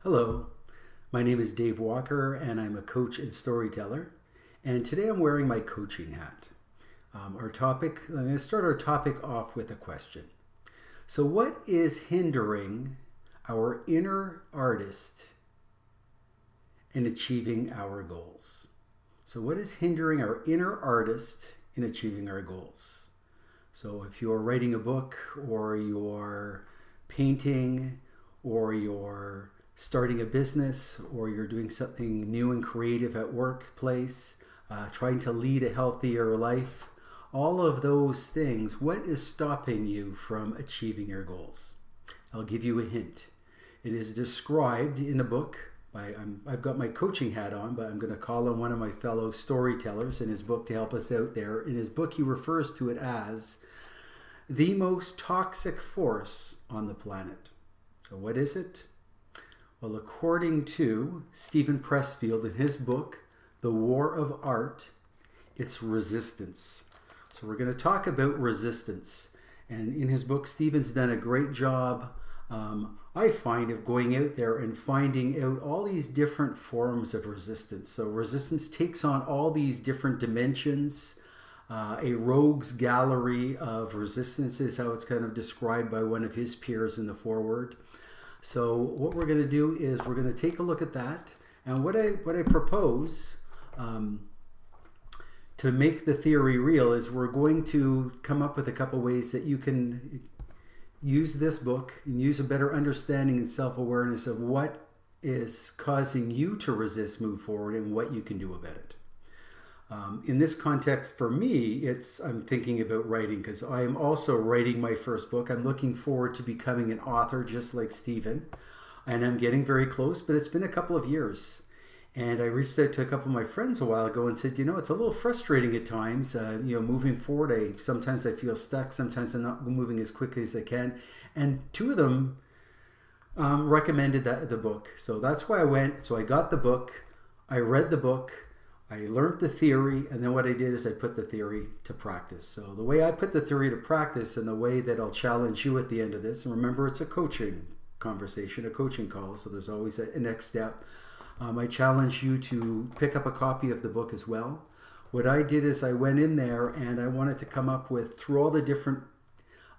Hello, my name is Dave Walker and I'm a coach and storyteller. And today I'm wearing my coaching hat. I'm going to start our topic off with a question. So, what is hindering our inner artist in achieving our goals? So, what is hindering our inner artist in achieving our goals? So, if you're writing a book or you're painting or you're starting a business or you're doing something new and creative at workplace, trying to lead a healthier life, all of those things, what is stopping you from achieving your goals? I'll give you a hint. It is described in a book by, I've got my coaching hat on, but I'm going to call on one of my fellow storytellers in his book to help us out there. In his book, he refers to it as the most toxic force on the planet. So what is it? Well, according to Steven Pressfield in his book, The War of Art, it's resistance. So we're going to talk about resistance. And in his book, Steven's done a great job, I find, of going out there and finding out all these different forms of resistance. So resistance takes on all these different dimensions. A rogues gallery of resistance is how it's kind of described by one of his peers in the foreword. So what we're going to do is we're going to take a look at that. And what I propose to make the theory real is we're going to come up with a couple ways that you can use this book and use a better understanding and self-awareness of what is causing you to resist move forward and what you can do about it. In this context, for me, I'm thinking about writing because I am also writing my first book. I'm looking forward to becoming an author just like Stephen, and I'm getting very close, but it's been a couple of years. And I reached out to a couple of my friends a while ago and said, it's a little frustrating at times, moving forward. Sometimes I feel stuck, sometimes I'm not moving as quickly as I can. And two of them recommended the book. So that's why I went. So I got the book, I read the book, I learned the theory, and then what I did is I put the theory to practice. So the way I put the theory to practice and the way that I'll challenge you at the end of this, and remember it's a coaching conversation, a coaching call, so there's always a next step. I challenge you to pick up a copy of the book as well. What I did is I went in there and I wanted to come up with, through all the different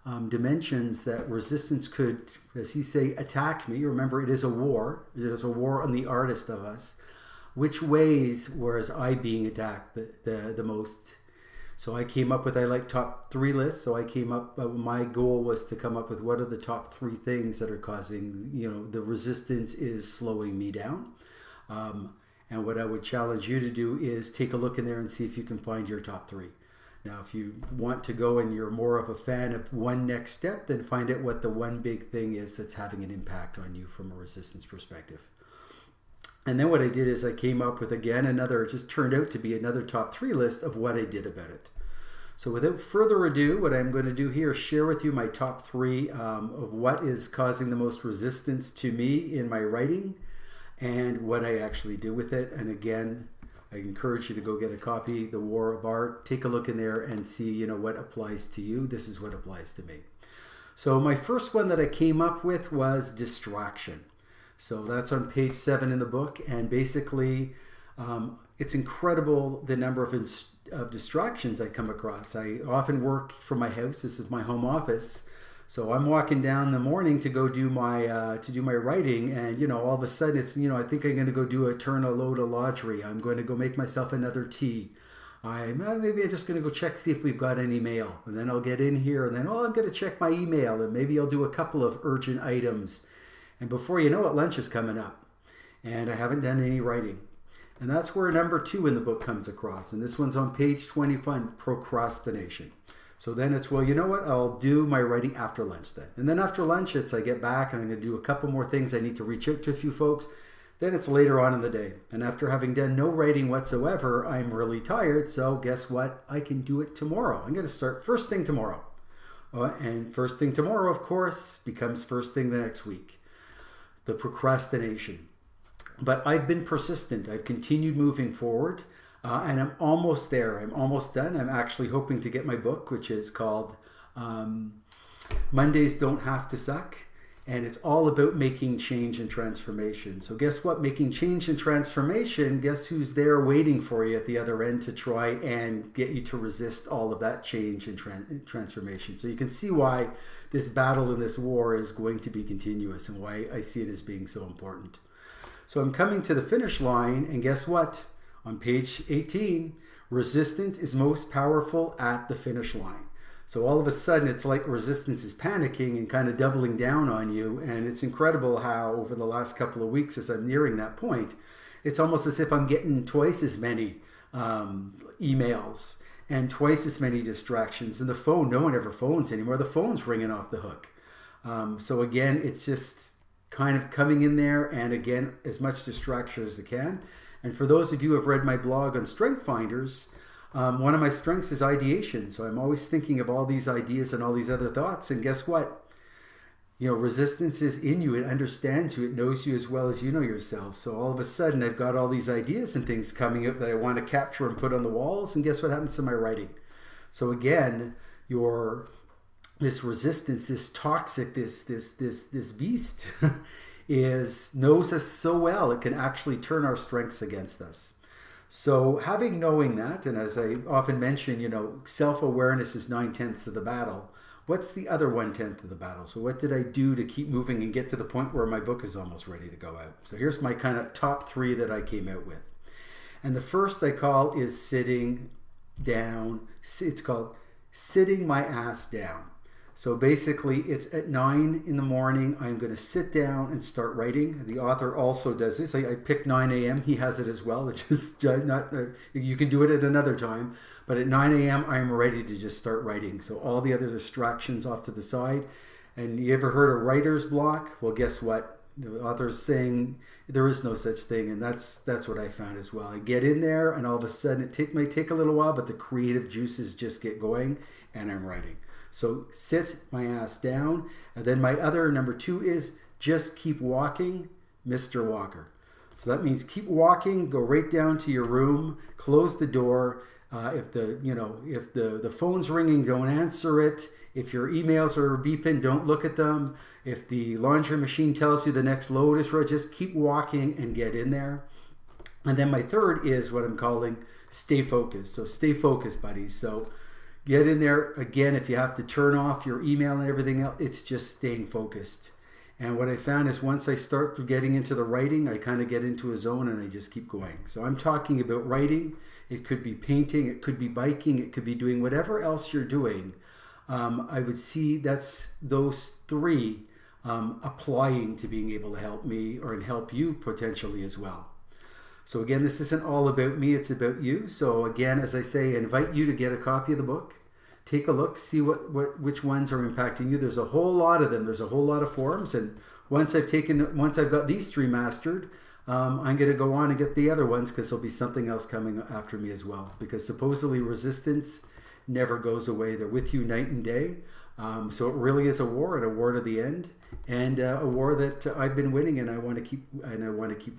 dimensions that resistance could, as he say, attack me. Remember, it is a war. It is a war on the artist of us. Which ways was I being attacked the most? So I came up with, I like top 3 lists. So I came up, my goal was to come up with what are the top 3 things that are causing, the resistance is slowing me down. And what I would challenge you to do is take a look in there and see if you can find your top 3. Now, if you want to go and you're more of a fan of one next step, then find out what the one big thing is that's having an impact on you from a resistance perspective. And then what I did is I came up with, again, it just turned out to be another top 3 list of what I did about it. So without further ado, what I'm going to do here is share with you my top 3 of what is causing the most resistance to me in my writing and what I actually do with it. And again, I encourage you to go get a copy, The War of Art. Take a look in there and see, what applies to you. This is what applies to me. So my first one that I came up with was distraction. So that's on page 7 in the book, and basically it's incredible the number of distractions I come across. I often work from my house. This is my home office. So I'm walking down in the morning to go do my writing, and all of a sudden it's I think I'm going to go turn a load of laundry. I'm going to go make myself another tea. Maybe I'm just going to go see if we've got any mail, and then I'll get in here, and then I'm going to check my email, and maybe I'll do a couple of urgent items. And before you know it, lunch is coming up. And I haven't done any writing. And that's where number 2 in the book comes across. And this one's on page 25, procrastination. So then it's, well, you know what? I'll do my writing after lunch then. And then after lunch, I get back and I'm going to do a couple more things. I need to reach out to a few folks. Then it's later on in the day. And after having done no writing whatsoever, I'm really tired. So guess what? I can do it tomorrow. I'm going to start first thing tomorrow. And first thing tomorrow, of course, becomes first thing the next week. The procrastination. But I've been persistent. I've continued moving forward, and I'm almost there. I'm almost done. I'm actually hoping to get my book, which is called Mondays Don't Have to Suck. And it's all about making change and transformation. So guess what? Making change and transformation, guess who's there waiting for you at the other end to try and get you to resist all of that change and transformation. So you can see why this battle and this war is going to be continuous and why I see it as being so important. So I'm coming to the finish line, and guess what? On page 18, resistance is most powerful at the finish line. So all of a sudden, it's like resistance is panicking and kind of doubling down on you. And it's incredible how over the last couple of weeks, as I'm nearing that point, it's almost as if I'm getting twice as many emails and twice as many distractions. And the phone, no one ever phones anymore. The phone's ringing off the hook. So again, it's just kind of coming in there, and again, as much distraction as I can. And for those of you who have read my blog on Strength Finders, one of my strengths is ideation. So I'm always thinking of all these ideas and all these other thoughts. And guess what? You know, resistance is in you. It understands you. It knows you as well as you know yourself. So all of a sudden, I've got all these ideas and things coming up that I want to capture and put on the walls. And guess what happens to my writing? So again, this resistance, this toxic, this beast knows us so well. It can actually turn our strengths against us. So knowing that, and as I often mention, you know, self-awareness is 9/10 of the battle. What's the other 1/10 of the battle? So what did I do to keep moving and get to the point where my book is almost ready to go out? So here's my kind of top 3 that I came out with. And the first I call is sitting down. It's called sitting my ass down. So basically, it's at 9 in the morning. I'm going to sit down and start writing. The author also does this. I picked 9 a.m. He has it as well. It's just not. You can do it at another time, but at 9 a.m. I'm ready to just start writing. So all the other distractions off to the side. And you ever heard of writer's block? Well, guess what? The author's saying there is no such thing, and that's what I found as well. I get in there, and all of a sudden it may take a little while, but the creative juices just get going, and I'm writing. So sit my ass down. And then my other number 2 is just keep walking, Mr. Walker. So that means keep walking, go right down to your room, close the door. If the phone's ringing, don't answer it. If your emails are beeping, don't look at them. If the laundry machine tells you the next load is right, just keep walking and get in there. And then my third is what I'm calling stay focused. So stay focused, buddies. So get in there. Again, if you have to turn off your email and everything else, it's just staying focused. And what I found is once I start getting into the writing, I kind of get into a zone and I just keep going. So I'm talking about writing. It could be painting. It could be biking. It could be doing whatever else you're doing. I would see that's those 3 applying to being able to help me or help you potentially as well. So again, this isn't all about me, it's about you. So again, as I say, I invite you to get a copy of the book. Take a look, see which ones are impacting you. There's a whole lot of them. There's a whole lot of forums. And once I've got these 3 mastered, I'm going to go on and get the other ones because there'll be something else coming after me as well. Because supposedly resistance never goes away. They're with you night and day. So it really is a war, and a war to the end, and a war that I've been winning, and I want to keep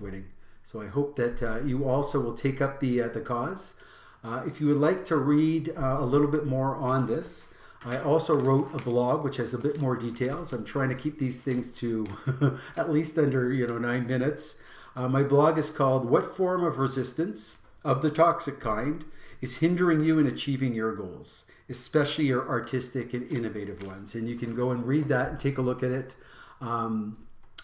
winning. So I hope that you also will take up the cause. If you would like to read a little bit more on this, I also wrote a blog which has a bit more details. I'm trying to keep these things to at least under 9 minutes. My blog is called "What Form of Resistance of the Toxic Kind is Hindering You in Achieving Your Goals, especially your artistic and innovative ones." And you can go and read that and take a look at it on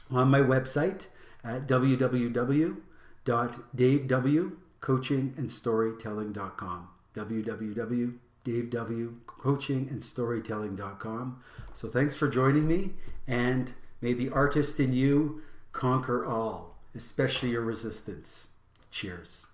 my website at www.davewcoachingandstorytelling.com. www.davewcoachingandstorytelling.com. So thanks for joining me, and may the artist in you conquer all, especially your resistance. Cheers.